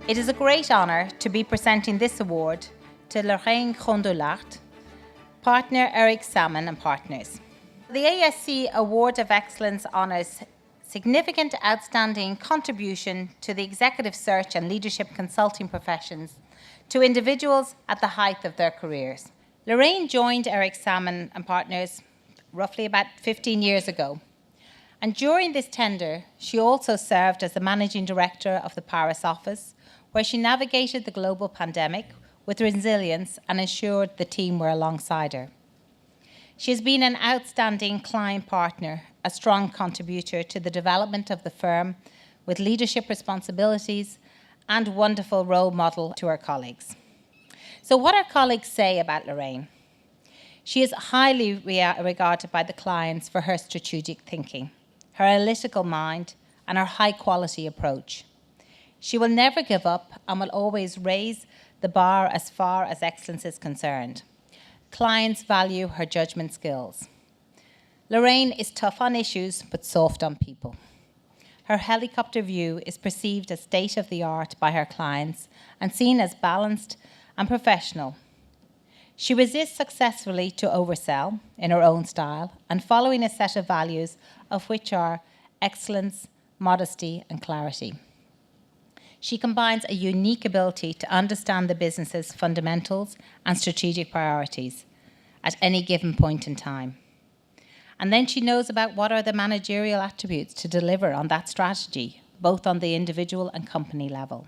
It is a great honour to be presenting this award to Lorraine Kron-du, partner Eric Salmon and partners. The AESC Award of Excellence honours significant outstanding contribution to the executive search and leadership consulting professions to individuals at the height of their careers. Lorraine joined Eric Salmon and partners roughly about 15 years ago. And during this tender, she also served as the managing director of the Paris office, where she navigated the global pandemic with resilience and ensured the team were alongside her. She has been an outstanding client partner, a strong contributor to the development of the firm with leadership responsibilities and wonderful role model to her colleagues. So what our colleagues say about Lorraine? She is highly regarded by the clients for her strategic thinking, her analytical mind, and her high-quality approach. She will never give up and will always raise the bar as far as excellence is concerned. Clients value her judgment skills. Lorraine is tough on issues but soft on people. Her helicopter view is perceived as state-of-the-art by her clients and seen as balanced and professional. She resists successfully to oversell in her own style and following a set of values of which are excellence, modesty, and clarity. She combines a unique ability to understand the business's fundamentals and strategic priorities at any given point in time. And then she knows about what are the managerial attributes to deliver on that strategy, both on the individual and company level.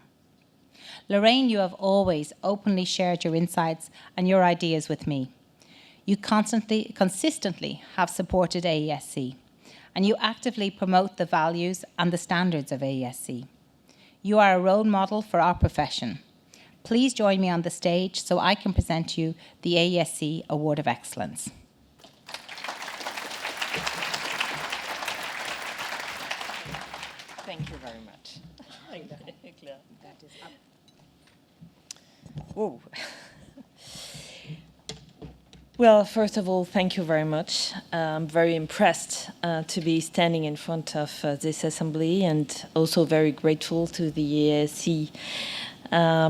Lorraine, you have always openly shared your insights and your ideas with me. You consistently have supported AESC, and you actively promote the values and the standards of AESC. You are a role model for our profession. Please join me on the stage so I can present you the AESC Award of Excellence. Thank you very much. Whoa. Well, first of all, thank you very much. I'm very impressed to be standing in front of this assembly, and also very grateful to the AESC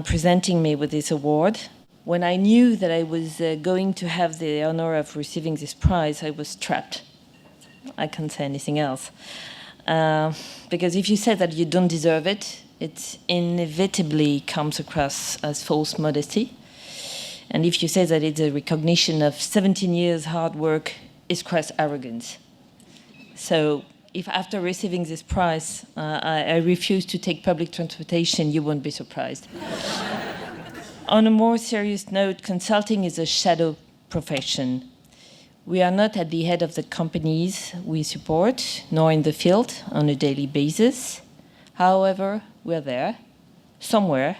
presenting me with this award. When I knew that I was going to have the honor of receiving this prize, I was trapped. I can't say anything else. Because if you say that you don't deserve it, it inevitably comes across as false modesty. And if you say that it's a recognition of 17 years hard work, it's crass arrogance. So if after receiving this prize, I refuse to take public transportation, you won't be surprised. On a more serious note, consulting is a shadow profession. We are not at the head of the companies we support, nor in the field on a daily basis. However, we're there, somewhere,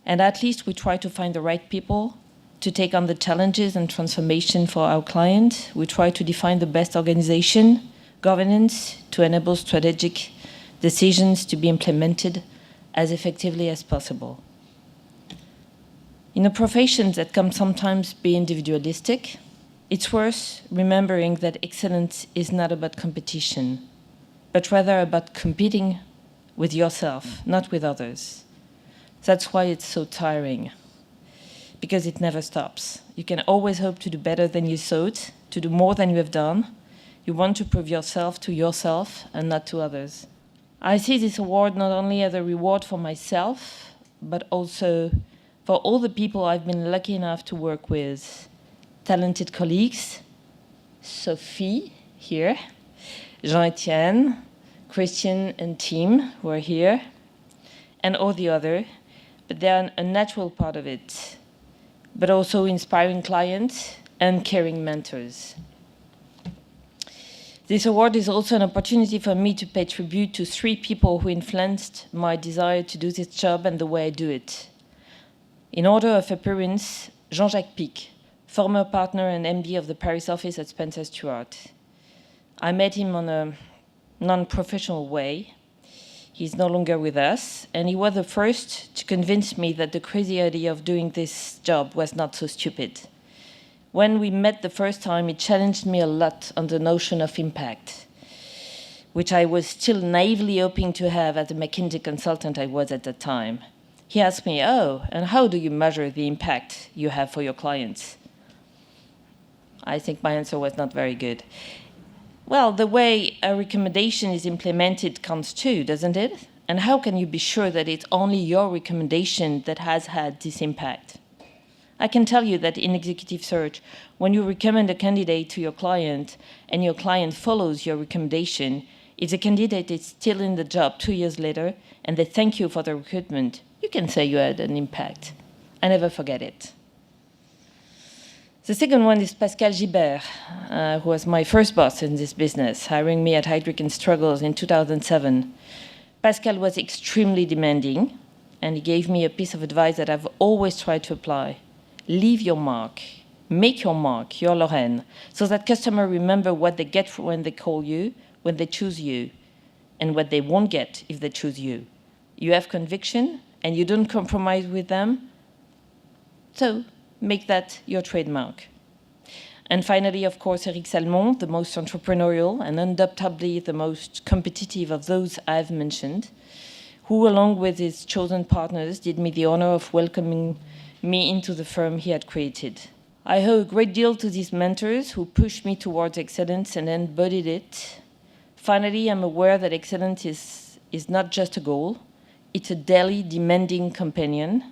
and at least we try to find the right people to take on the challenges and transformation for our client. We try to define the best organization, governance, to enable strategic decisions to be implemented as effectively as possible. In a profession that can sometimes be individualistic, it's worth remembering that excellence is not about competition, but rather about competing with yourself, not with others. That's why it's so tiring, because it never stops. You can always hope to do better than you thought, to do more than you have done. You want to prove yourself to yourself and not to others. I see this award not only as a reward for myself, but also for all the people I've been lucky enough to work with. Talented colleagues, Sophie here, Jean-Etienne, Christian and team who are here, and all the other, but they're a natural part of it, but also inspiring clients and caring mentors. This award is also an opportunity for me to pay tribute to 3 people who influenced my desire to do this job and the way I do it. In order of appearance, Jean-Jacques Pic, former partner and MD of the Paris office at Spencer Stuart. I met him on a non-professional way. He's no longer with us, and he was the first to convince me that the crazy idea of doing this job was not so stupid. When we met the first time, he challenged me a lot on the notion of impact, which I was still naively hoping to have as a McKinsey consultant I was at the time. He asked me, oh, and how do you measure the impact you have for your clients? I think my answer was not very good. Well, the way a recommendation is implemented counts too, doesn't it? And how can you be sure that it's only your recommendation that has had this impact? I can tell you that in executive search, when you recommend a candidate to your client and your client follows your recommendation, if the candidate is still in the job 2 years later and they thank you for the recruitment, you can say you had an impact. I never forget it. The second one is Pascal Gibert, who was my first boss in this business, hiring me at Heidrick & Struggles in 2007. Pascal was extremely demanding, and he gave me a piece of advice that I've always tried to apply. Leave your mark. Make your mark, your Lorraine, so that customers remember what they get when they call you, when they choose you, and what they won't get if they choose you. You have conviction, and you don't compromise with them, so make that your trademark. And finally, of course, Eric Salmon, the most entrepreneurial and undoubtedly the most competitive of those I've mentioned, who, along with his chosen partners, did me the honor of welcoming me into the firm he had created. I owe a great deal to these mentors who pushed me towards excellence and embodied it. Finally, I'm aware that excellence is not just a goal, it's a daily demanding companion.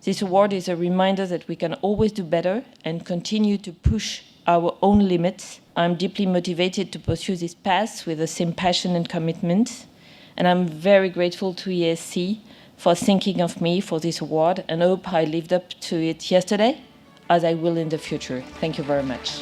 This award is a reminder that we can always do better and continue to push our own limits. I'm deeply motivated to pursue this path with the same passion and commitment. And I'm very grateful to AESC for thinking of me for this award and hope I lived up to it yesterday, as I will in the future. Thank you very much.